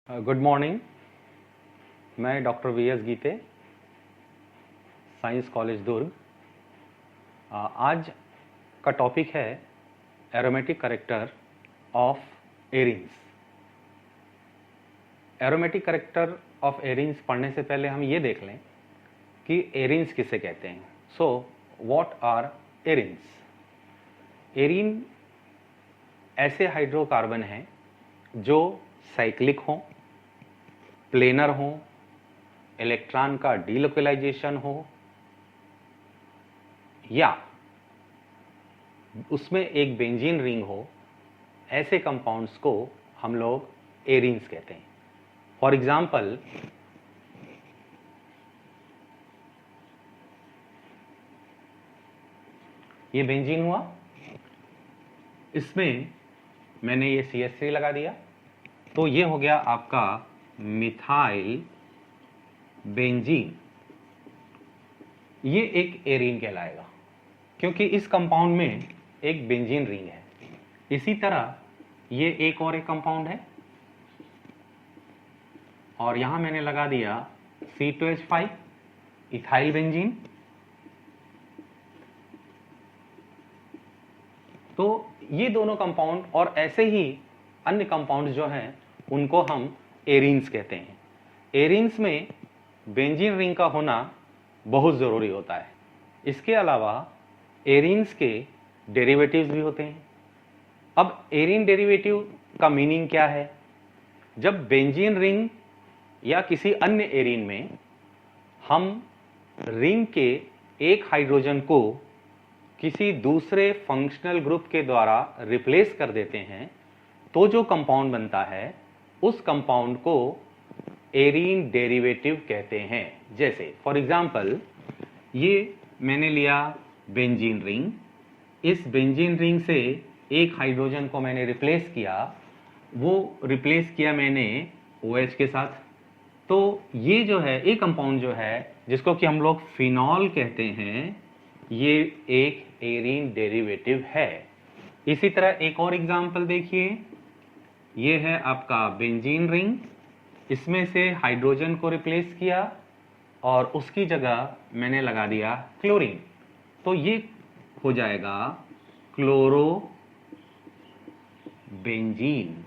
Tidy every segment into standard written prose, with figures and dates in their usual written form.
Good morning. मैं doctor V S गीते, science college दुर्ग। आज का टॉपिक है aromatic character of arenes. Aromatic character of arenes पढ़ने से पहले हम ये देख लें कि एरीन्स किसे कहते हैं। So what are arenes? Arene ऐसे हाइड्रोकार्बन हैं जो साइक्लिक हों, प्लेनर हो, इलेक्ट्रॉन का डीलोकलाइजेशन हो, या उसमें एक बेंजीन रिंग हो, ऐसे कंपाउंड्स को हम लोग एरीन्स कहते हैं। फॉर एग्जाम्पल, ये बेंजीन हुआ, इसमें मैंने ये CH3 लगा दिया, तो ये हो गया आपका मिथाइल बेंजीन। ये एक एरीन कहलाएगा क्योंकि इस कंपाउंड में एक बेंजीन रिंग है। इसी तरह ये एक और एक कंपाउंड है और यहां मैंने लगा दिया C2H5 इथाइल बेंजीन। तो ये दोनों कंपाउंड और ऐसे ही अन्य कंपाउंड जो हैं उनको हम एरीन्स कहते हैं। एरीन्स में बेंजीन रिंग का होना बहुत ज़रूरी होता है। इसके अलावा एरीन्स के डेरिवेटिव्स भी होते हैं। अब एरीन डेरिवेटिव का मीनिंग क्या है? जब बेंजीन रिंग या किसी अन्य एरीन में हम रिंग के एक हाइड्रोजन को किसी दूसरे फंक्शनल ग्रुप के द्वारा रिप्लेस कर देते हैं तो जो कंपाउंड बनता है उस कंपाउंड को एरीन डेरिवेटिव कहते हैं। जैसे फॉर एग्जांपल, ये मैंने लिया बेंजीन रिंग, इस बेंजीन रिंग से एक हाइड्रोजन को मैंने रिप्लेस किया, वो रिप्लेस किया मैंने OH के साथ। तो ये जो है एक कंपाउंड जो है जिसको कि हम लोग फिनॉल कहते हैं, ये एक एरीन डेरिवेटिव है। इसी तरह एक और एग्जांपल देखिए, ये है आपका बेंजीन रिंग, इसमें से हाइड्रोजन को रिप्लेस किया और उसकी जगह मैंने लगा दिया क्लोरीन, तो ये हो जाएगा क्लोरो बेंजीन।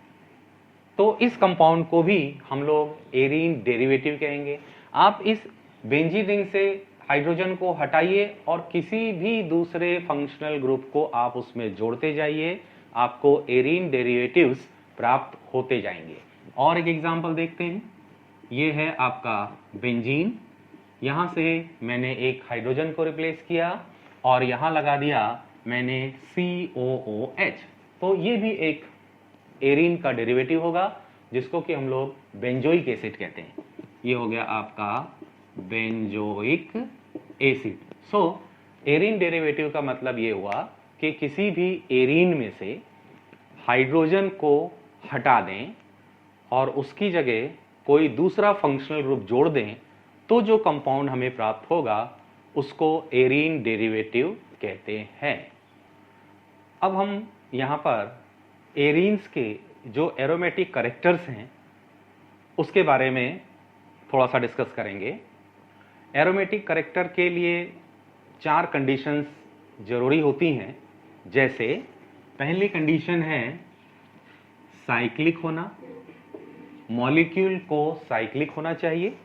तो इस कंपाउंड को भी हम लोग एरीन डेरिवेटिव कहेंगे। आप इस बेंजीन रिंग से हाइड्रोजन को हटाइए और किसी भी दूसरे फंक्शनल ग्रुप को आप उसमें जोड़ते जाइए, आपको एरीन डेरिवेटिव्स प्राप्त होते जाएंगे। और एक एग्जांपल देखते हैं, ये है आपका बेंजीन, यहाँ से मैंने एक हाइड्रोजन को रिप्लेस किया और यहाँ लगा दिया मैंने COOH, तो ये भी एक एरीन का डेरिवेटिव होगा जिसको कि हम लोग बेंजोइक एसिड कहते हैं। ये हो गया आपका बेंजोइक एसिड। सो एरीन डेरिवेटिव का मतलब ये हुआ कि किसी भी एरीन में से हाइड्रोजन को हटा दें और उसकी जगह कोई दूसरा फंक्शनल ग्रुप जोड़ दें तो जो कंपाउंड हमें प्राप्त होगा उसको एरीन डेरिवेटिव कहते हैं। अब हम यहाँ पर एरीन्स के जो एरोमेटिक करेक्टर्स हैं उसके बारे में थोड़ा सा डिस्कस करेंगे। एरोमेटिक करेक्टर के लिए 4 कंडीशंस जरूरी होती हैं। जैसे पहली कंडीशन है साइक्लिक होना, मॉलिक्यूल को साइक्लिक होना चाहिए।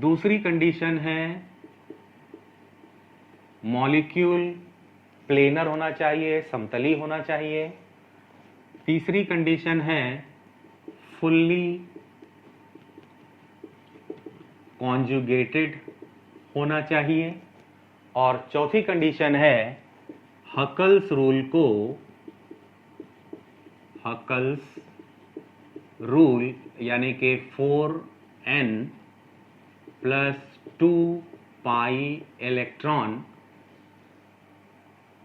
दूसरी कंडीशन है मॉलिक्यूल प्लेनर होना चाहिए, समतली होना चाहिए। तीसरी कंडीशन है फुल्ली कॉन्जुगेटेड होना चाहिए और चौथी कंडीशन है हकल्स रूल यानी कि 4n + 2 पाई इलेक्ट्रॉन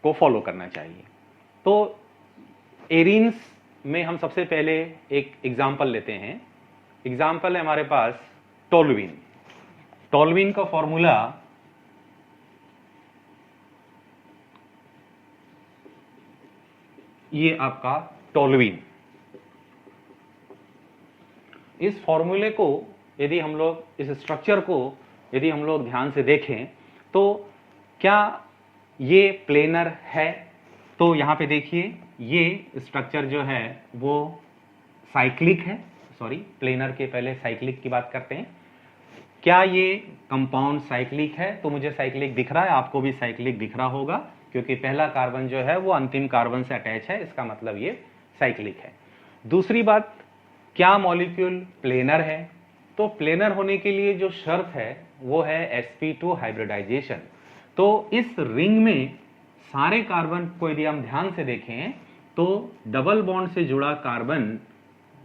को फॉलो करना चाहिए। तो एरीन्स में हम सबसे पहले एक एग्जाम्पल लेते हैं। एग्जाम्पल है हमारे पास टोल्यूइन। टोल्यूइन का फॉर्मूला ये आपका टोल्यूइन। इस फॉर्मूले को यदि हम लोग, इस स्ट्रक्चर को यदि हम लोग ध्यान से देखें तो क्या ये प्लेनर है? तो यहाँ पे देखिए ये स्ट्रक्चर जो है वो साइक्लिक है, सॉरी प्लेनर के पहले साइक्लिक की बात करते हैं। क्या ये कंपाउंड साइक्लिक है? तो मुझे साइक्लिक दिख रहा है, आपको भी साइक्लिक दिख रहा होगा, क्योंकि पहला कार्बन जो है वो अंतिम कार्बन से अटैच है, इसका मतलब ये साइक्लिक है। दूसरी बात, क्या मॉलिक्यूल प्लेनर है? तो प्लेनर होने के लिए जो शर्त है वो है sp2 हाइब्रिडाइजेशन। तो इस रिंग में सारे कार्बन को यदि हम ध्यान से देखें तो डबल बॉन्ड से जुड़ा कार्बन,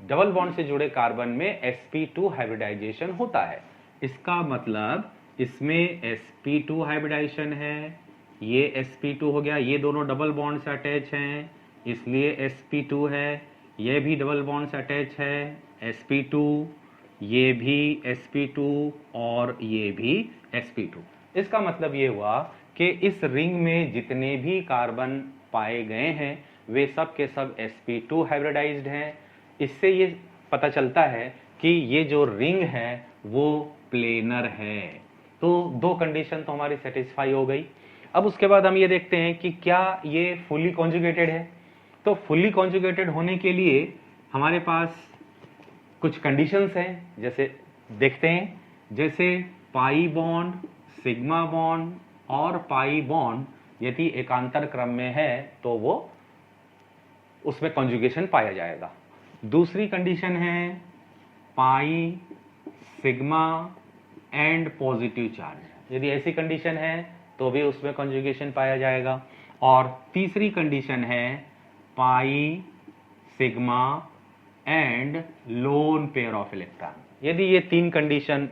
डबल बॉन्ड से जुड़े कार्बन में sp2 हाइब्रिडाइजेशन होता है। इसका मतलब इसमें sp2 हाइब्रिडाइजेशन है, ये sp2 हो गया, ये दोनों डबल बॉन्ड से अटैच हैं इसलिए sp2 है, ये भी डबल बॉन्ड से अटैच है sp2, ये भी sp2 और ये भी sp2। इसका मतलब ये हुआ कि इस रिंग में जितने भी कार्बन पाए गए हैं वे सब के सब sp2 हाइब्रिडाइज्ड हैं। इससे ये पता चलता है कि ये जो रिंग है वो प्लेनर है। तो दो कंडीशन तो हमारी सेटिस्फाई हो गई। अब उसके बाद हम ये देखते हैं कि क्या ये फुली कॉन्जुगेटेड है। तो फुली कॉन्जुगेटेड होने के लिए हमारे पास कुछ कंडीशंस हैं, जैसे देखते हैं, जैसे पाई बॉन्ड, सिग्मा बॉन्ड और पाई बॉन्ड यदि एकांतर क्रम में है तो वो उसमें कॉन्जुगेशन पाया जाएगा। दूसरी कंडीशन है pi, sigma and positive charge, यदि ऐसी कंडीशन है तो भी उसमें कॉन्जुगेशन पाया जाएगा। और तीसरी कंडीशन है pi, sigma and lone pair of electron. यदि ये तीन कंडीशन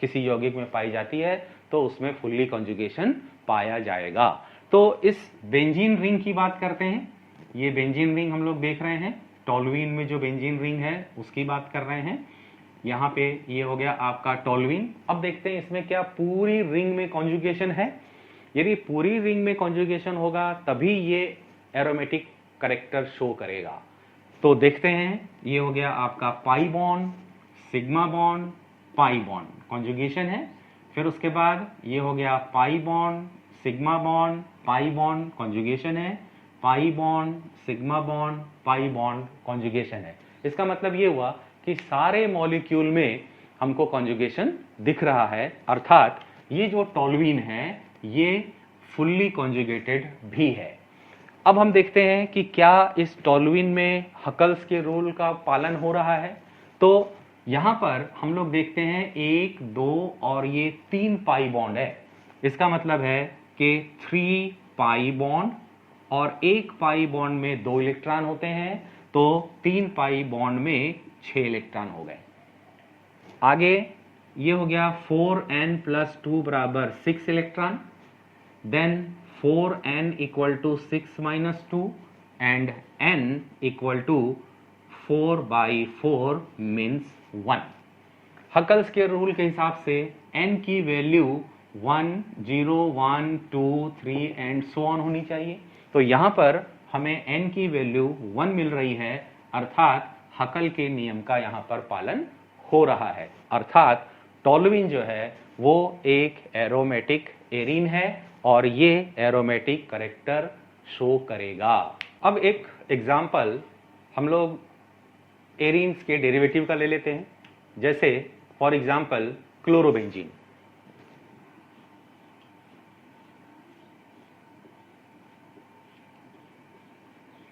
किसी यौगिक में पाई जाती है तो उसमें फुल्ली कॉन्जुगेशन पाया जाएगा। तो इस बेंजीन रिंग की बात करते हैं। ये बेंजीन रिंग हम लोग देख रहे हैं, टॉल्यूइन में जो बेंजीन रिंग है उसकी बात कर रहे हैं। यहाँ पे ये हो गया आपका टॉल्यूइन। अब देखते हैं इसमें क्या पूरी रिंग में कॉन्जुगेशन है। यदि पूरी रिंग में कॉन्जुगेशन होगा तभी ये एरोमेटिक कैरेक्टर शो करेगा। तो देखते हैं, ये हो गया आपका pi bond, sigma bond, pi bond, conjugation है। फिर उसके बाद ये हो गया pi bond, sigma bond, pi bond, conjugation है, pi bond, sigma bond, pi bond, conjugation है। इसका मतलब ये हुआ कि सारे मॉलिक्यूल में हमको कॉन्जुगेशन दिख रहा है, अर्थात ये जो टॉल्यूइन है ये फुल्ली कॉन्जुगेटेड भी है। अब हम देखते हैं कि क्या इस टॉल्यूइन में हकल्स के रूल का पालन हो रहा है। तो यहाँ पर हम लोग देखते हैं 1, 2 और ये 3 पाई बॉन्ड है। इसका मतलब है कि 3 पाई बॉन्ड और 1 पाई बॉन्ड में 2 इलेक्ट्रॉन होते हैं, तो 3 पाई बॉन्ड में 6 इलेक्ट्रॉन हो गए। आगे ये हो गया 4n + 2 = 6 electron, then 4n = 6 - 2 and n = 4/4 means 1। Huckel's के रूल के हिसाब से n की वैल्यू 1, 0, 1, 2, 3 एंड सो ऑन होनी चाहिए। तो यहाँ पर हमें n की वैल्यू 1 मिल रही है, अर्थात हकल के नियम का यहाँ पर पालन हो रहा है। अर्थात टॉल्यूइन जो है वो एक एरोमेटिक एरीन है और ये एरोमेटिक कैरेक्टर शो करेगा। अब एक एग्जाम्पल हम लोग एरीन्स के डेरिवेटिव का ले लेते हैं, जैसे फॉर एग्जाम्पल क्लोरोबेंजीन।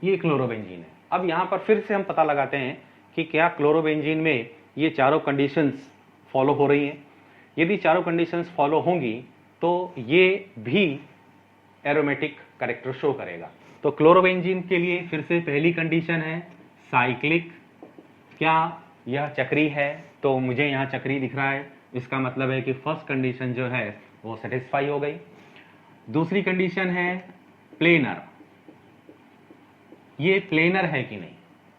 ये क्लोरोबेंजीन है। अब यहाँ पर फिर से हम पता लगाते हैं कि क्या क्लोरोबेंजीन में ये चारों कंडीशंस फॉलो हो रही हैं। यदि चारों कंडीशंस फॉलो होंगी तो ये भी एरोमेटिक कैरेक्टर शो करेगा। तो क्लोरोबेंजीन के लिए फिर से पहली कंडीशन है साइक्लिक। क्या यह चक्री है? तो मुझे यहाँ चक्री दिख रहा है, इसका मतलब है कि फर्स्ट कंडीशन जो है वो सेटिस्फाई हो गई। दूसरी कंडीशन है प्लेनर। ये प्लेनर है कि नहीं?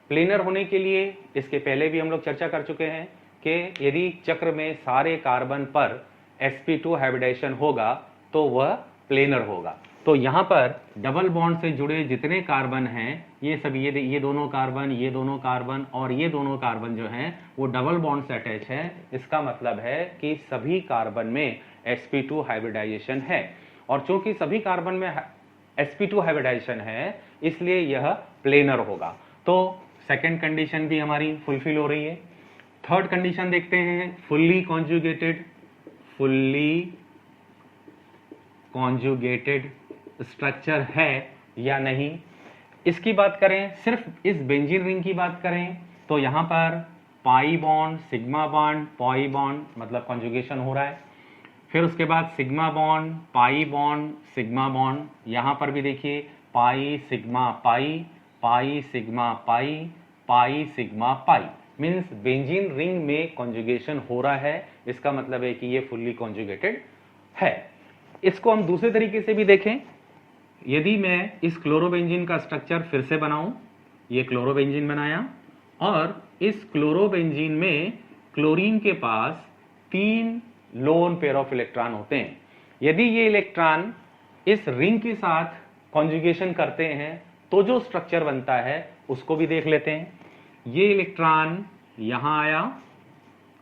प्लेनर होने के लिए इसके पहले भी हम लोग चर्चा कर चुके हैं कि यदि चक्र में सारे कार्बन पर sp2 हाइब्रिडाइजेशन होगा तो वह प्लेनर होगा। तो तो यहाँ पर डबल बॉन्ड से जुड़े जितने कार्बन हैं ये सब, ये दोनों कार्बन, ये दोनों कार्बन और ये दोनों कार्बन जो हैं वो डबल बॉन्ड से अटैच है। इसका मतलब है कि सभी कार्बन में sp2 हाइब्रिडाइजेशन है, और चूंकि सभी कार्बन में sp2 हाइब्रिडाइजेशन है इसलिए यह प्लेनर होगा। तो सेकेंड कंडीशन भी हमारी फुलफिल हो रही है। थर्ड कंडीशन देखते हैं, फुल्ली कॉन्जुगेटेड स्ट्रक्चर है या नहीं। इसकी बात करें, सिर्फ इस बेंजीन रिंग की बात करें तो यहाँ पर पाई bond, sigma bond, pi bond मतलब कॉन्जुगेशन हो रहा है। फिर उसके बाद sigma bond, pi bond, sigma bond, यहाँ पर भी देखिए पाई सिग्मा पाई, पाई सिग्मा पाई, पाई सिग्मा पाई, मीन्स बेंजीन रिंग में कॉन्जुगेशन हो रहा है। इसका मतलब है कि ये फुल्ली कॉन्जुगेटेड है। इसको हम दूसरे तरीके से भी देखें, यदि मैं इस क्लोरोबेंजीन का स्ट्रक्चर फिर से बनाऊं, ये क्लोरोबेंजीन बनाया और इस क्लोरोबेंजीन में क्लोरीन के पास 3 लोन पेयर ऑफ इलेक्ट्रॉन होते हैं। यदि ये इलेक्ट्रॉन इस रिंग के साथ कॉन्जुगेशन करते हैं तो जो स्ट्रक्चर बनता है उसको भी देख लेते हैं। ये इलेक्ट्रॉन यहां आया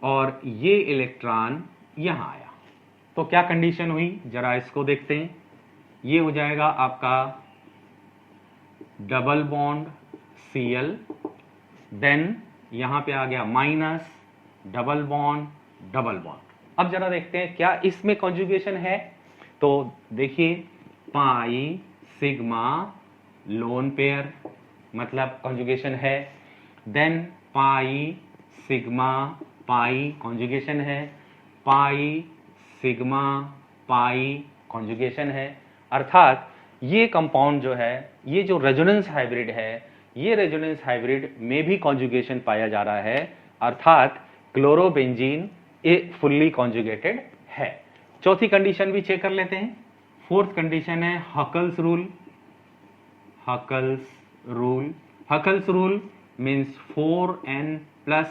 और ये इलेक्ट्रॉन यहां आया, तो क्या कंडीशन हुई जरा इसको देखते हैं। ये हो जाएगा आपका डबल बॉन्ड Cl, देन यहां पे आ गया माइनस, डबल बॉन्ड। अब जरा देखते हैं क्या इसमें कॉन्जुगेशन है। तो देखिए पाई सिग्मा लोन पेयर मतलब कॉन्जुगेशन है, then pi sigma pi conjugation है, पाई सिग्मा पाई कॉन्जुगेशन है। अर्थात ये कंपाउंड जो है, ये जो रेजोनेंस हाइब्रिड है, ये रेजोनेंस हाइब्रिड में भी कॉन्जुगेशन पाया जा रहा है, अर्थात क्लोरोबेंजीन ए फुल्ली कॉन्जुगेटेड है। चौथी कंडीशन भी चेक कर लेते हैं। फोर्थ कंडीशन है Huckel's rule means 4n +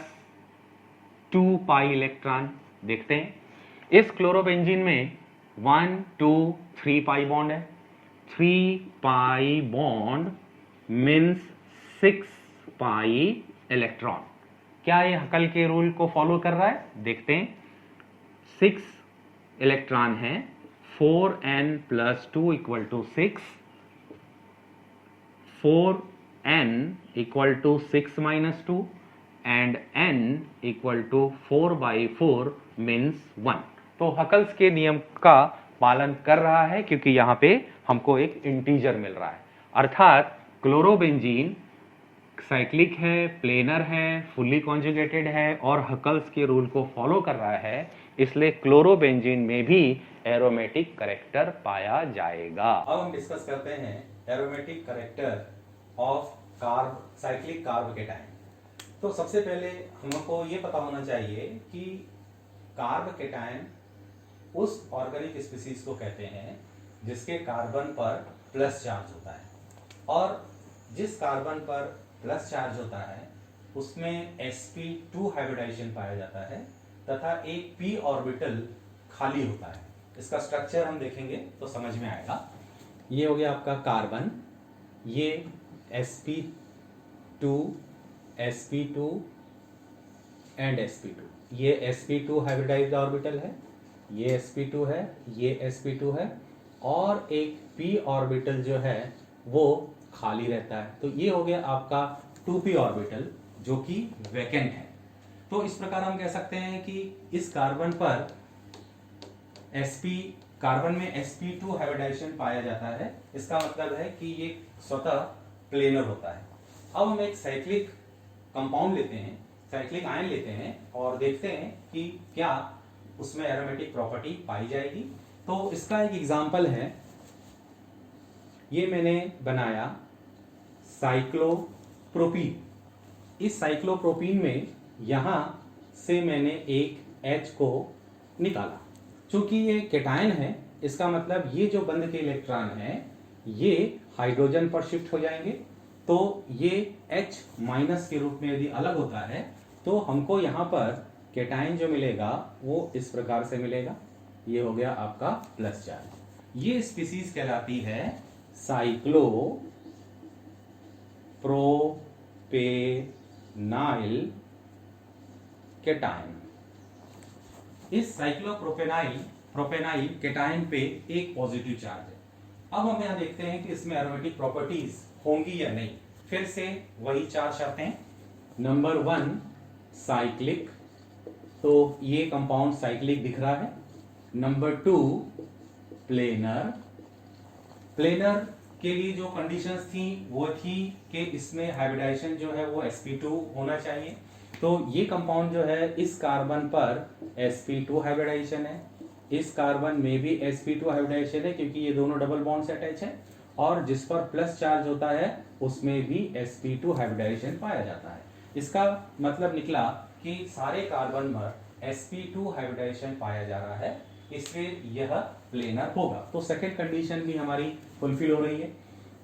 2 pi electron. देखते हैं इस क्लोरोबेंजीन में 1 2 3 पाई बॉन्ड है, 3 pi bond means 6 pi electron. क्या ये हकल के रूल को फॉलो कर रहा है? देखते हैं। 6 इलेक्ट्रॉन है, 4n + 2 = 6, 4n = 6 - 2 and n = 4/4 means 1। तो हकल्स के नियम का पालन कर रहा है क्योंकि यहाँ पे हमको एक इंटीजर मिल रहा है। अर्थात क्लोरोबेंजीन साइक्लिक है, प्लेनर है, फुल्ली कॉन्जुगेटेड है और हकल्स के रूल को फॉलो कर रहा है, इसलिए क्लोरोबेंजीन में भी एरोमेटिक कैरेक्टर पाया जाएगा। अब हम डिस्कस करते हैं aromatic character of cyclic carbocation. तो सबसे पहले हमको ये पता होना चाहिए कि कार्बोकेटाइन उस ऑर्गेनिक स्पीसीज को कहते हैं जिसके कार्बन पर प्लस चार्ज होता है, और जिस कार्बन पर प्लस चार्ज होता है उसमें sp2 हाइब्रिडाइजेशन पाया जाता है तथा एक p ऑर्बिटल खाली होता है। इसका स्ट्रक्चर हम देखेंगे तो समझ में आएगा। ये हो गया आपका कार्बन, ये sp2 एंड sp2, ये sp2 हाइब्रिडाइज्ड ऑर्बिटल है, ये sp2 है, ये sp2 है, और एक p ऑर्बिटल जो है वो खाली रहता है। तो ये हो गया आपका 2p ऑर्बिटल जो कि वैकेंट है। तो इस प्रकार हम कह सकते हैं कि इस कार्बन पर कार्बन में sp2 हाइब्रिडाइजेशन पाया जाता है। इसका मतलब है कि ये स्वतः प्लेनर होता है। अब हम एक साइक्लिक कंपाउंड लेते हैं, साइक्लिक आयन लेते हैं और देखते हैं कि क्या उसमें एरोमेटिक प्रॉपर्टी पाई जाएगी। तो इसका एक एग्जांपल है, ये मैंने बनाया साइक्लोप्रोपीन। इस साइक्लोप्रोपीन में यहां से मैंने एक H को निकाला। चूंकि ये केटायन है, इसका मतलब ये जो बंध के इलेक्ट्रॉन है ये हाइड्रोजन पर शिफ्ट हो जाएंगे। तो ये H- के रूप में यदि अलग होता है तो हमको यहाँ पर केटायन जो मिलेगा वो इस प्रकार से मिलेगा। ये हो गया आपका प्लस चार्ज। ये स्पीसीज कहलाती है साइक्लो प्रोपेनाइल केटायन। इस साइक्लोप्रोपेनाइल केटायन पे एक पॉजिटिव चार्ज है। अब हम यहां देखते हैं कि इसमें एरोमेटिक प्रॉपर्टीज होंगी या नहीं। फिर से वही चार शर्तें। नंबर 1 साइक्लिक, तो ये कंपाउंड साइक्लिक दिख रहा है। नंबर 2 प्लेनर, प्लेनर के लिए जो कंडीशंस थी वो थी कि इसमें हाइब्रिडाइजेशन जो है वो sp2 होना चाहिए। तो ये कंपाउंड जो है इस कार्बन पर sp2 हाइब्रिडाइजेशन है, इस कार्बन में भी sp2 हाइब्रिडाइजेशन है क्योंकि ये दोनों डबल बॉन्ड से अटैच है, और जिस पर प्लस चार्ज होता है उसमें भी sp2 हाइब्रिडाइजेशन पाया जाता है। इसका मतलब निकला कि सारे कार्बन पर sp2 हाइब्रिडाइजेशन पाया जा रहा है, इसलिए यह प्लेनर होगा। तो सेकंड कंडीशन भी हमारी फुलफिल हो रही है।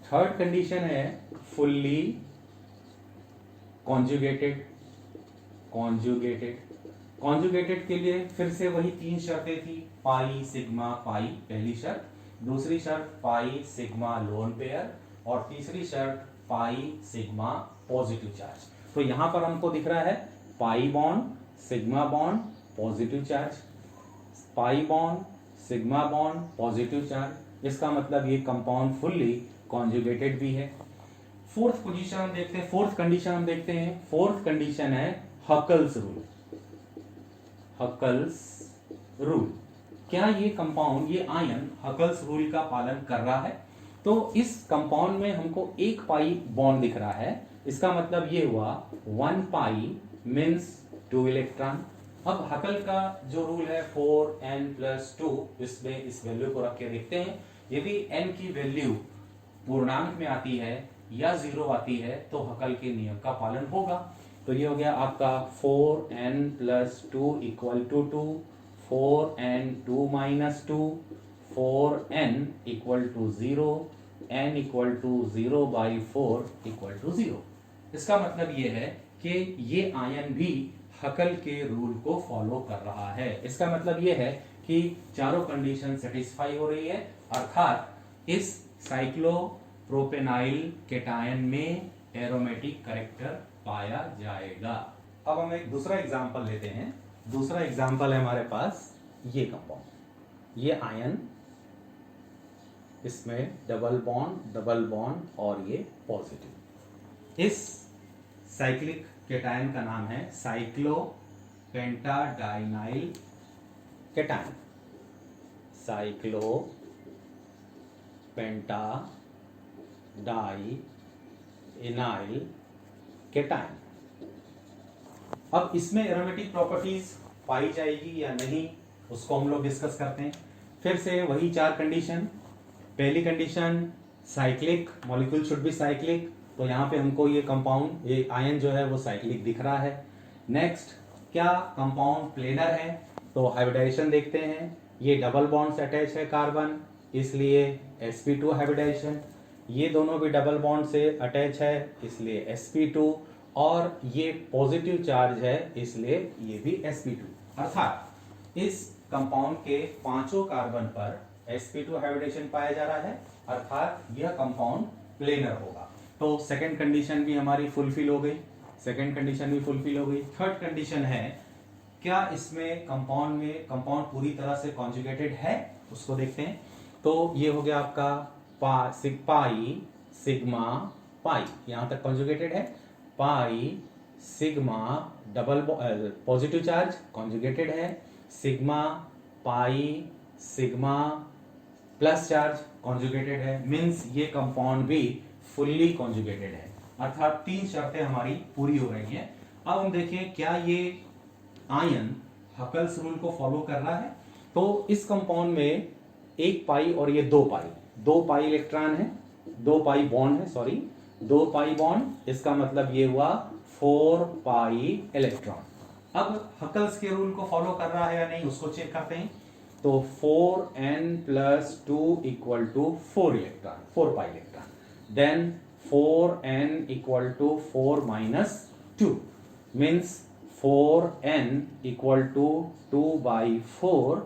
थर्ड कंडीशन है फुल्ली कॉन्जुगेटेड। कॉन्जुगेटेड के लिए फिर से वही तीन शर्तें थी, पाई सिग्मा पाई पहली शर्त, दूसरी शर्त पाई सिग्मा लोन पेयर, और तीसरी शर्त पाई सिग्मा पॉजिटिव चार्ज। तो यहां पर हमको दिख रहा है pi bond sigma bond positive charge, पाई bond sigma bond positive charge. इसका मतलब ये कंपाउंड फुल्ली कॉन्जुगेटेड भी है। फोर्थ कंडीशन हम देखते हैं। फोर्थ कंडीशन है हकल्स रूल। हकल्स रूल, क्या ये कंपाउंड, ये आयन हकल्स रूल का पालन कर रहा है? तो इस कंपाउंड में हमको एक पाई बॉन्ड दिख रहा है, इसका मतलब ये हुआ 1 पाई मीन्स 2 इलेक्ट्रॉन। अब हकल का जो रूल है 4n+2, इसमें इस वैल्यू को रख के देखते हैं। यदि n की वैल्यू पूर्णांक में आती है या 0 आती है तो हकल के नियम का पालन होगा। तो ये हो गया आपका 4n+2 = 2, 4n2 - 2, 4n = 0, n = 0/4 = 0। इसका मतलब ये है कि ये आयन भी हकल के रूल को फॉलो कर रहा है। इसका मतलब ये है कि चारों कंडीशन सेटिस्फाई हो रही है, अर्थात इस साइक्लोप्रोपेनाइल केटायन में एरोमेटिक कैरेक्टर पाया जाएगा। अब हम एक दूसरा एग्जांपल लेते हैं। दूसरा एग्जांपल है हमारे पास ये कंपाउंड, ये आयन, इसमें डबल बॉन्ड और ये पॉजिटिव। इस साइक्लिक केटायन का नाम है साइक्लोपेंटाडाइनाइल केटायन। Cyclopentadienyl cation. अब इसमें एरोमेटिक प्रॉपर्टीज पाई जाएगी या नहीं, उसको हम लोग डिस्कस करते हैं। फिर से वही चार कंडीशन। पहली condition cyclic, molecule should be cyclic, तो यहाँ पे हमको ये कंपाउंड, ये आयन जो है वो साइक्लिक दिख रहा है। नेक्स्ट, क्या कंपाउंड प्लेनर है? तो हाइब्रिडाइजेशन देखते हैं। ये डबल बॉन्ड से अटैच है कार्बन, इसलिए sp2 हाइब्रिडाइजेशन। ये दोनों भी डबल बॉन्ड से अटैच है, इसलिए sp2, और ये पॉजिटिव चार्ज है, इसलिए ये भी sp2। अर्थात इस कंपाउंड के पांचों कार्बन पर sp2 हाइब्रिडेशन पाया जा रहा है, अर्थात यह कंपाउंड प्लेनर होगा। तो सेकंड कंडीशन भी हमारी फुलफिल हो गई। थर्ड कंडीशन है, क्या इसमें कंपाउंड पूरी तरह से कॉन्जुगेटेड है, उसको देखते हैं। तो ये हो गया आपका पाई सिग्मा पाई, यहां तक कॉन्जुगेटेड है। Pi sigma double positive charge conjugated है, sigma pi sigma plus charge conjugated है, मींस ये कंपाउंड भी फुल्ली कॉन्जुगेटेड है, अर्थात तीन शर्तें हमारी पूरी हो रही हैं। अब हम देखें क्या ये आयन हकल्स रूल को फॉलो कर रहा है। तो इस कंपाउंड में एक पाई और ये दो पाई इलेक्ट्रॉन है, दो पाई बॉन्ड, इसका मतलब ये हुआ 4 पाई इलेक्ट्रॉन। अब हकल्स के रूल को फॉलो कर रहा है या नहीं, उसको चेक करते हैं। तो 4n+2 = 4 electron, 4 pi electron. Then 4n = 4 - 2 means 4n = 2/4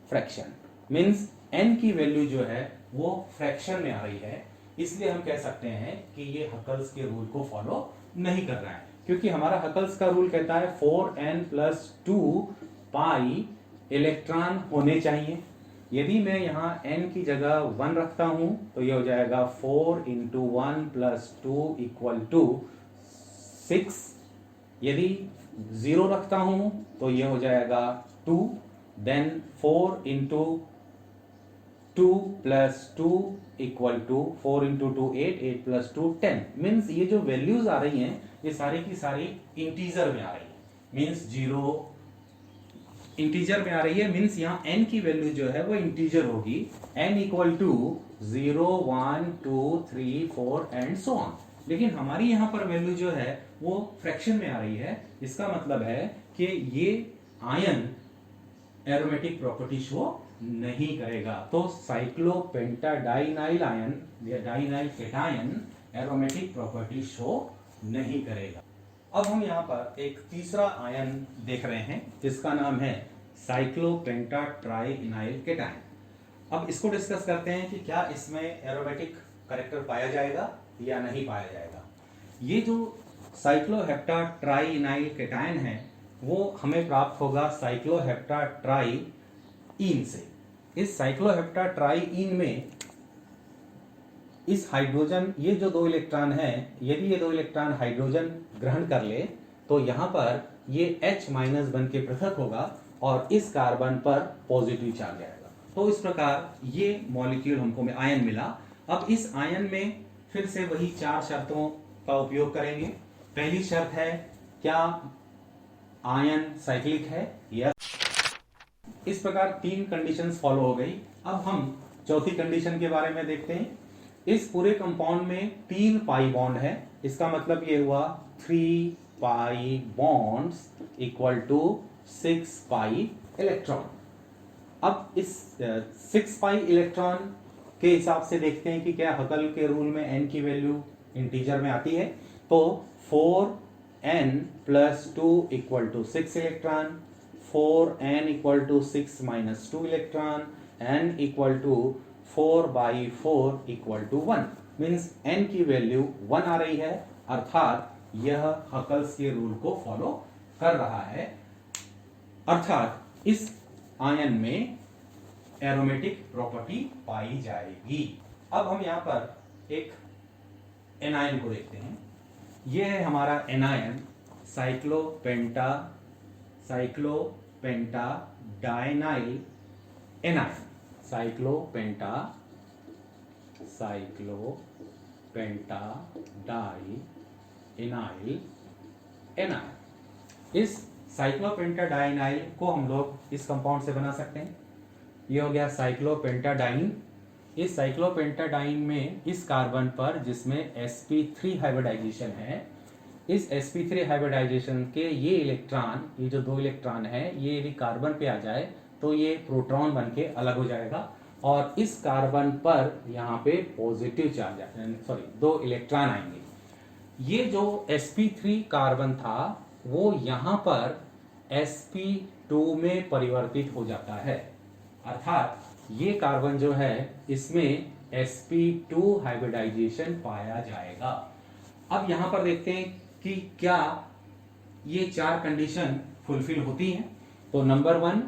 fraction, means n की वैल्यू जो है वो फ्रैक्शन में आ रही है, इसलिए हम कह सकते हैं कि ये हकल्स के रूल को फॉलो नहीं कर रहा है, क्योंकि हमारा हकल्स का रूल कहता है 4n + 2 पाई इलेक्ट्रॉन होने चाहिए। यदि मैं यहाँ n की जगह 1 रखता हूं तो ये हो जाएगा 4 × 1 + 2 = 6। यदि 0 रखता हूं तो ये हो जाएगा 2। देन 4 × 2 + 2 = 4 × 2 8, 8 + 2 10। मीन्स ये जो वैल्यूज आ रही हैं ये सारी की सारी इंटीजर में आ रही है, मीन्स 0 इंटीजर में आ रही है। मीन्स यहाँ n की वैल्यू जो है वो इंटीजर होगी, n = 0 1 2 3 4 एंड सो ऑन। लेकिन हमारी यहाँ पर वैल्यू जो है वो फ्रैक्शन में आ रही है। इसका मतलब है कि ये आयन एरोमेटिक प्रॉपर्टी शो नहीं करेगा। तो साइक्लोपेंटाडाइनाइल आयन या डाइनाइल केटायन एरोमेटिक प्रॉपर्टी शो नहीं करेगा। अब हम यहाँ पर एक तीसरा आयन देख रहे हैं जिसका नाम है साइक्लोपेंटाट्राइइनाइल केटायन। अब इसको डिस्कस करते हैं कि क्या इसमें एरोमेटिक कैरेक्टर पाया जाएगा या नहीं पाया जाएगा। ये जो साइक्लोहेप्टाट्राइइनाइल केटायन है वो हमें प्राप्त होगा साइक्लोहेप्टाट्राइइन से। इस साइक्लोहेप्टाट्राइइन में इस हाइड्रोजन, ये जो 2 इलेक्ट्रॉन हैं, यदि ये 2 इलेक्ट्रॉन हाइड्रोजन ग्रहण कर ले तो यहाँ पर ये H- बन के पृथक होगा और इस कार्बन पर पॉजिटिव चार्ज आएगा। तो इस प्रकार ये मॉलिक्यूल हमको में आयन मिला। अब इस आयन में फिर से वही 4 शर्तों का उपयोग करेंगे। पहली शर्त है, क्या आयन साइक्लिक है? यस। इस प्रकार 3 कंडीशंस फॉलो हो गई। अब हम चौथी कंडीशन के बारे में देखते हैं। इस पूरे कंपाउंड में 3 पाई बॉन्ड है। इसका मतलब ये हुआ 3 पाई बॉन्ड्स = 6 पाई इलेक्ट्रॉन। अब इस 6 पाई इलेक्ट्रॉन के हिसाब से देखते हैं कि क्या हकल के रूल में n की वैल्यू इंटीजर में आती है। तो 4n + 2 = 6 electron, 4n = 6 - 2 electron, n = 4/4 = 1। Means n की वैल्यू 1 आ रही है, अर्थात यह हकल्स के रूल को फॉलो कर रहा है, अर्थात इस आयन में एरोमेटिक प्रॉपर्टी पाई जाएगी। अब हम यहां पर एक एनायन को देखते हैं। यह है हमारा anion cyclopentadienyl anion. Cyclopentadienyl anion. इस साइक्लोपेंटाडाइनाइल को हम लोग इस कंपाउंड से बना सकते हैं। ये हो गया साइक्लोपेंटाडाइन। इस साइक्लोपेंटाडाइन में इस कार्बन पर जिसमें sp3 हाइब्रिडाइजेशन है, इस sp3 हाइब्रिडाइजेशन के ये इलेक्ट्रॉन, ये जो 2 इलेक्ट्रॉन है, ये यदि कार्बन पे आ जाए तो ये प्रोटॉन बन के अलग हो जाएगा और इस कार्बन पर यहाँ पे पॉजिटिव चार्ज, 2 इलेक्ट्रॉन आएंगे। ये जो sp3 कार्बन था वो यहाँ पर sp2 में परिवर्तित हो जाता है, अर्थात ये कार्बन जो है इसमें sp2 हाइब्रिडाइजेशन पाया जाएगा। अब यहां पर देखते हैं कि क्या ये 4 कंडीशन फुलफिल होती हैं। तो नंबर 1,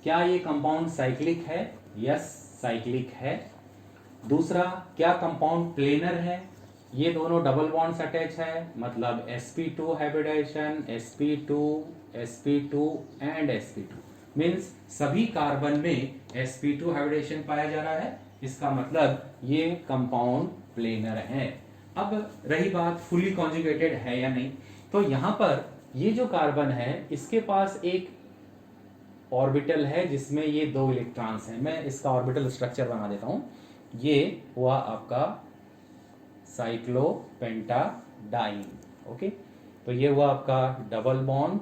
क्या ये कंपाउंड साइक्लिक है? यस, साइक्लिक है। दूसरा, क्या कंपाउंड प्लेनर है? ये दोनों डबल बॉन्ड्स अटैच है, मतलब sp2 hybridisation, sp2 and sp2। Means सभी कार्बन में sp2 हाइब्रिडेशन पाया जा रहा है। इसका मतलब ये कंपाउंड प्लेनर है। अब रही बात फुली कॉन्जुगेटेड है या नहीं, तो यहां पर ये जो कार्बन है इसके पास एक ऑर्बिटल है जिसमें ये 2 इलेक्ट्रॉन्स हैं। मैं इसका ऑर्बिटल स्ट्रक्चर बना देता हूं। ये हुआ आपका साइक्लोपेंटाडाइन। ओके, तो ये हुआ आपका डबल बॉन्ड।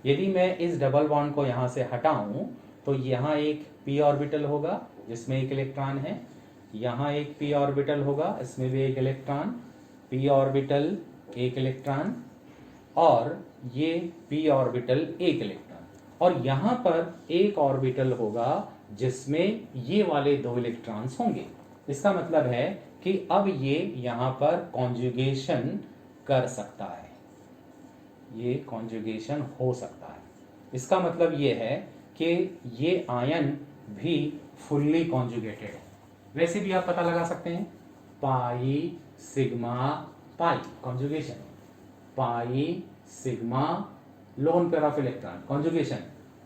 यदि मैं इस डबल बॉन्ड को यहां से हटाऊं तो यहां एक p ऑर्बिटल होगा जिसमें 1 इलेक्ट्रॉन है, यहां एक p ऑर्बिटल होगा, इसमें भी 1 इलेक्ट्रॉन, p ऑर्बिटल 1 इलेक्ट्रॉन और ये p ऑर्बिटल 1 इलेक्ट्रॉन, और यहां पर एक ऑर्बिटल होगा जिसमें ये वाले 2 इलेक्ट्रॉन्स होंगे। इसका मतलब है कि अब ये यहाँ पर कॉन्जुगेशन कर सकता है, ये कॉन्जुगेशन हो सकता है। इसका मतलब ये है कि ये आयन भी फुल्ली कॉन्जुगेटेड है। वैसे भी आप पता लगा सकते हैं, पाई sigma pi conjugation, pi sigma lone pair of electron conjugation,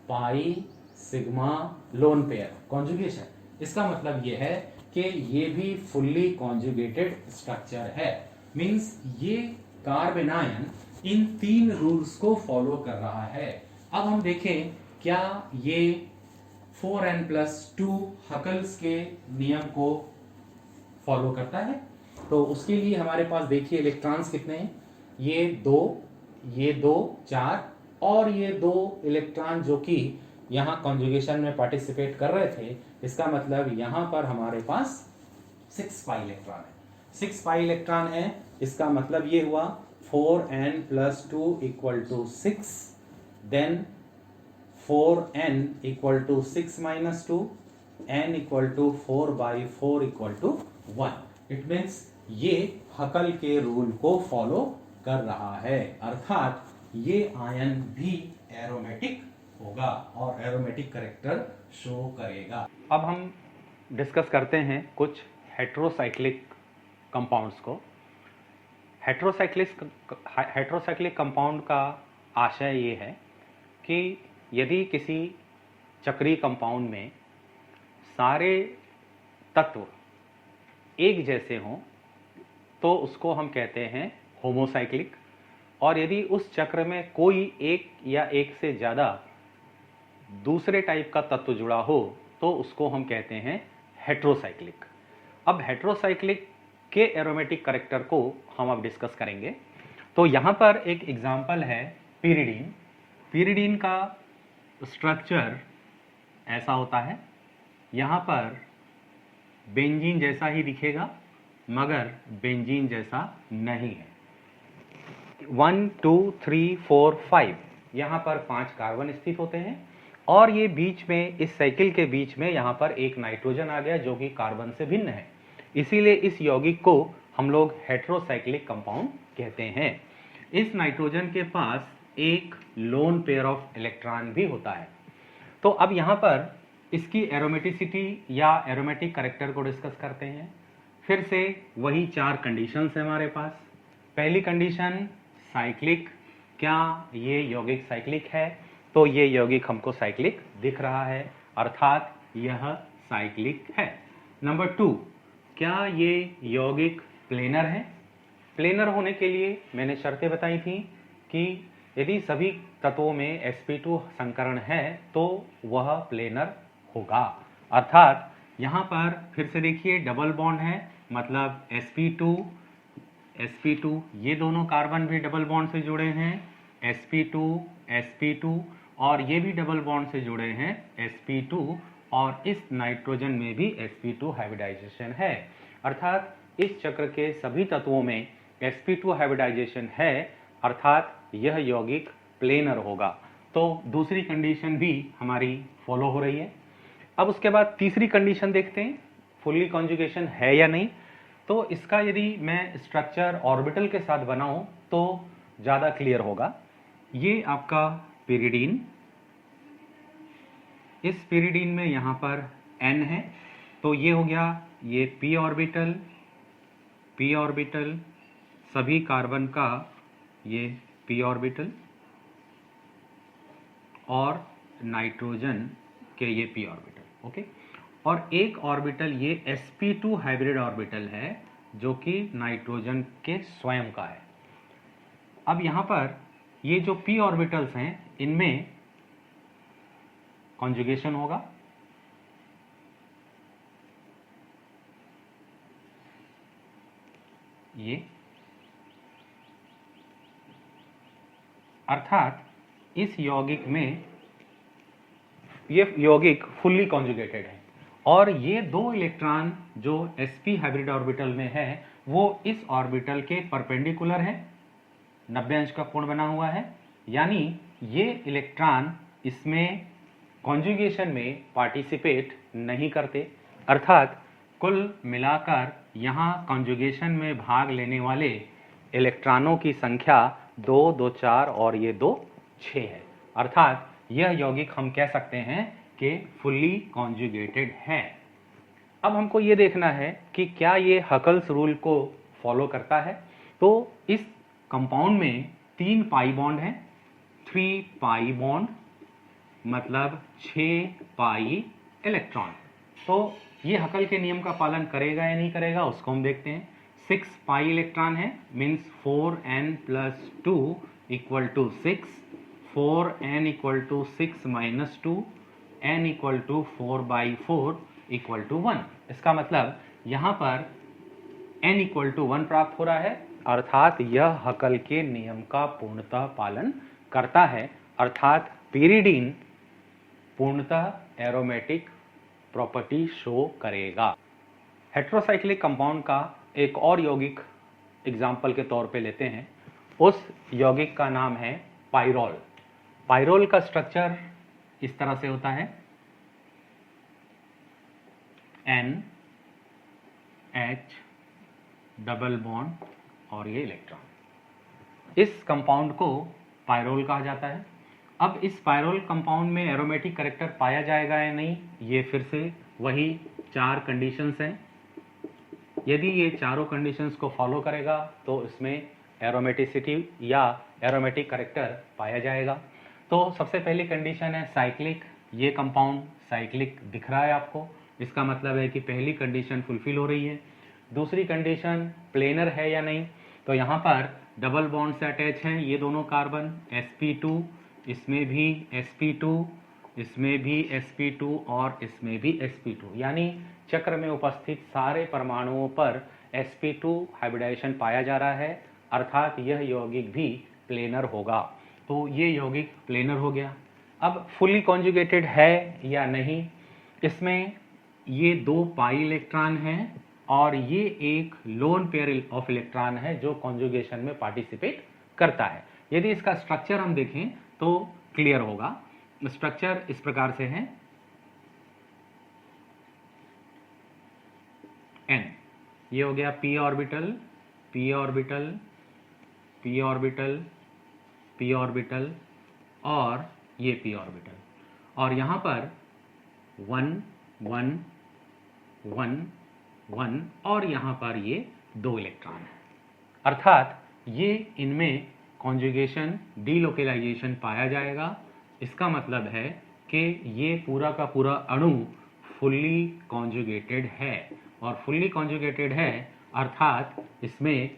pi sigma lone pair conjugation. इसका मतलब ये है कि ये भी फुल्ली कॉन्जुगेटेड स्ट्रक्चर है। मींस ये कार्बन आयन इन 3 रूल्स को फॉलो कर रहा है। अब हम देखें क्या ये 4n+2 हकल्स के नियम को फॉलो करता है। तो उसके लिए हमारे पास देखिए इलेक्ट्रॉन्स कितने हैं, ये 2 4 और ये 2 इलेक्ट्रॉन जो कि यहाँ कॉन्जुगेशन में पार्टिसिपेट कर रहे थे। इसका मतलब यहाँ पर हमारे पास 6 पाई इलेक्ट्रॉन है, 6 पाई इलेक्ट्रॉन है। इसका मतलब ये हुआ 4n+2 = 6, then 4n = 6 - 2, n = 4/4 = 1। It means ये हकल के रूल को फॉलो कर रहा है, अर्थात ये आयन भी एरोमेटिक होगा और एरोमेटिक कैरेक्टर शो करेगा। अब हम डिस्कस करते हैं कुछ हेट्रोसाइक्लिक कंपाउंड्स को। हेट्रोसाइक्लिक कंपाउंड का आशय ये है कि यदि किसी चक्रीय कंपाउंड में सारे तत्व एक जैसे हों तो उसको हम कहते हैं होमोसाइक्लिक, और यदि उस चक्र में कोई एक या एक से ज़्यादा दूसरे टाइप का तत्व जुड़ा हो तो उसको हम कहते हैं हेट्रोसाइक्लिक। अब हेट्रोसाइक्लिक के एरोमेटिक कैरेक्टर को हम अब डिस्कस करेंगे। तो यहाँ पर एक एग्जाम्पल है पीरिडीन। पीरिडीन का स्ट्रक्चर ऐसा होता है, यहाँ पर बेंजीन जैसा ही दिखेगा मगर बेंजीन जैसा नहीं है। 1 2 3 4 5 यहाँ पर 5 कार्बन स्थित होते हैं और ये बीच में इस साइकिल के बीच में यहाँ पर एक नाइट्रोजन आ गया जो कि कार्बन से भिन्न है। इसीलिए इस यौगिक को हम लोग हेट्रोसाइक्लिक कंपाउंड कहते हैं। इस नाइट्रोजन के पास एक लोन पेयर ऑफ इलेक्ट्रॉन भी होता है। तो अब यहाँ पर इसकी एरोमेटिसिटी या एरोमेटिक कैरेक्टर को डिस्कस करते हैं। फिर से वही 4 कंडीशंस है हमारे पास। पहली कंडीशन साइक्लिक, क्या ये यौगिक साइक्लिक है? तो ये यौगिक हमको साइक्लिक दिख रहा है, अर्थात यह साइक्लिक है। नंबर 2, क्या ये यौगिक प्लेनर है? प्लेनर होने के लिए मैंने शर्तें बताई थी कि यदि सभी तत्वों में sp2 संकरण है तो वह प्लेनर होगा, अर्थात यहाँ पर फिर से देखिए डबल बॉन्ड है, मतलब sp2 ये दोनों कार्बन भी डबल बॉन्ड से जुड़े हैं, sp2 और ये भी डबल बॉन्ड से जुड़े हैं sp2, और इस नाइट्रोजन में भी sp2 हाइब्रिडाइजेशन है, अर्थात इस चक्र के सभी तत्वों में sp2 हाइब्रिडाइजेशन है, अर्थात यह यौगिक प्लेनर होगा। तो दूसरी कंडीशन भी हमारी फॉलो हो रही है। अब उसके बाद तीसरी कंडीशन देखते हैं, फुल्ली कॉन्जुगेशन है या नहीं। तो इसका यदि मैं स्ट्रक्चर ऑर्बिटल के साथ बनाऊं तो ज़्यादा क्लियर होगा। ये आपका पिरिडीन, इस पिरिडीन में यहाँ पर n है, तो ये हो गया ये p ऑर्बिटल, सभी कार्बन का ये p ऑर्बिटल और नाइट्रोजन के ये p ऑर्बिटल, ओके। और एक ऑर्बिटल ये sp2 हाइब्रिड ऑर्बिटल है जो कि नाइट्रोजन के स्वयं का है। अब यहाँ पर ये जो p ऑर्बिटल्स हैं इनमें कॉन्जुगेशन होगा, ये, अर्थात इस यौगिक में ये यौगिक फुल्ली कॉन्जुगेटेड है और ये 2 इलेक्ट्रॉन जो sp हाइब्रिड ऑर्बिटल में है वो इस ऑर्बिटल के परपेंडिकुलर है, 90 अंश का कोण बना हुआ है, यानी ये इलेक्ट्रॉन इसमें कॉन्जुगेशन में पार्टिसिपेट नहीं करते, अर्थात कुल मिलाकर यहाँ कॉन्जुगेशन में भाग लेने वाले इलेक्ट्रॉनों की संख्या 2, 2, 4 और ये 2, 6 है। अर्थात यह यौगिक हम कह सकते हैं कि फुल्ली कॉन्जुगेटेड है। अब हमको ये देखना है कि क्या ये हकल्स रूल को फॉलो करता है। तो इस कंपाउंड में 3 पाई बॉन्ड हैं, 3 पाई बॉन्ड मतलब 6 पाई इलेक्ट्रॉन। तो ये हकल के नियम का पालन करेगा या नहीं करेगा उसको हम देखते हैं। 6 पाई इलेक्ट्रॉन है, मीन्स 4n + 2 = 6, 4n = 6 - 2, n = 4/4 = 1। इसका मतलब यहाँ पर n = 1 प्राप्त हो रहा है, अर्थात यह हकल के नियम का पूर्णतः पालन करता है, अर्थात pyridine पूर्णतः एरोमेटिक प्रॉपर्टी शो करेगा। हेट्रोसाइक्लिक कंपाउंड का एक और यौगिक एग्जाम्पल के तौर पे लेते हैं। उस यौगिक का नाम है पाइरोल। पाइरोल का स्ट्रक्चर इस तरह से होता है, N H डबल बॉन्ड और ये इलेक्ट्रॉन। इस कंपाउंड को पाइरोल कहा जाता है। अब इस पाइरोल कंपाउंड में एरोमेटिक कैरेक्टर पाया जाएगा या नहीं, ये फिर से वही 4 कंडीशंस हैं। यदि ये चारों कंडीशंस को फॉलो करेगा तो इसमें एरोमेटिसिटी या एरोमेटिक कैरेक्टर पाया जाएगा। तो सबसे पहली कंडीशन है साइक्लिक। ये कंपाउंड साइक्लिक दिख रहा है आपको, इसका मतलब है कि पहली कंडीशन फुलफिल हो रही है। दूसरी कंडीशन प्लेनर है या नहीं, तो यहाँ पर डबल बॉन्ड से अटैच हैं ये दोनों कार्बन, sp2, इसमें भी sp2, इसमें भी sp2 और इसमें भी sp2, यानी चक्र में उपस्थित सारे परमाणुओं पर sp2 हाइब्रिडाइजेशन पाया जा रहा है, अर्थात यह यौगिक भी प्लेनर होगा। तो ये यौगिक प्लेनर हो गया। अब फुली कॉन्जुगेटेड है या नहीं, इसमें ये 2 पाई इलेक्ट्रॉन हैं और ये एक लोन पेयर ऑफ इलेक्ट्रॉन है जो कॉन्जुगेशन में पार्टिसिपेट करता है। यदि इसका स्ट्रक्चर हम देखें तो क्लियर होगा। स्ट्रक्चर इस प्रकार से है, n, ये हो गया p orbital, p orbital, p orbital, p orbital और ये p ऑर्बिटल, और यहाँ पर 1 1 1 1 और यहाँ पर ये 2 इलेक्ट्रॉन है, अर्थात ये इनमें कॉन्जुगेशन डीलोकेलाइजेशन पाया जाएगा। इसका मतलब है कि ये पूरा का पूरा अणु फुल्ली कॉन्जुगेटेड है, और फुल्ली कॉन्जुगेटेड है अर्थात इसमें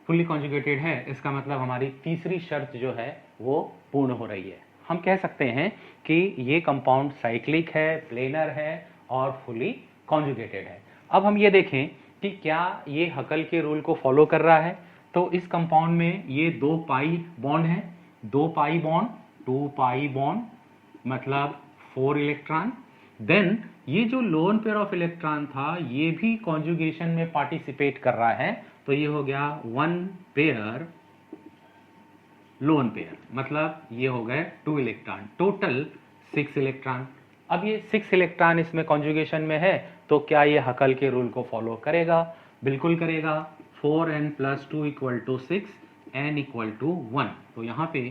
फुल्ली कॉन्जुगेटेड है, इसका मतलब हमारी तीसरी शर्त जो है वो पूर्ण हो रही है। हम कह सकते हैं कि ये कंपाउंड साइक्लिक है, प्लेनर है और फुल्ली कॉन्जुगेटेड है। अब हम ये देखें कि क्या ये हकल के रूल को फॉलो कर रहा है। तो इस कंपाउंड में ये 2 पाई बॉन्ड हैं, 2 पाई बॉन्ड, 2 पाई बॉन्ड मतलब 4 इलेक्ट्रॉन। देन ये जो लोन पेयर ऑफ इलेक्ट्रॉन था ये भी कॉन्जुगेशन में पार्टिसिपेट कर रहा है, तो ये हो गया 1 पेयर लोन पेयर, मतलब ये हो गए 2 इलेक्ट्रॉन, टोटल 6 इलेक्ट्रॉन। अब ये 6 इलेक्ट्रॉन इसमें कॉन्जुगेशन में है, तो क्या ये हकल के रूल को फॉलो करेगा? बिल्कुल करेगा। 4n + 2 = 6, n = 1, तो यहाँ पे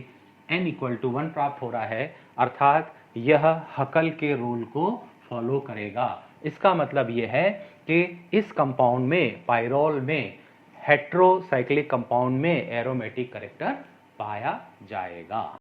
n = 1 प्राप्त हो रहा है, अर्थात यह हकल के रूल को फॉलो करेगा। इसका मतलब यह है कि इस कंपाउंड में, पाइरोल में, हेट्रोसाइक्लिक कंपाउंड में एरोमेटिक कैरेक्टर पाया जाएगा।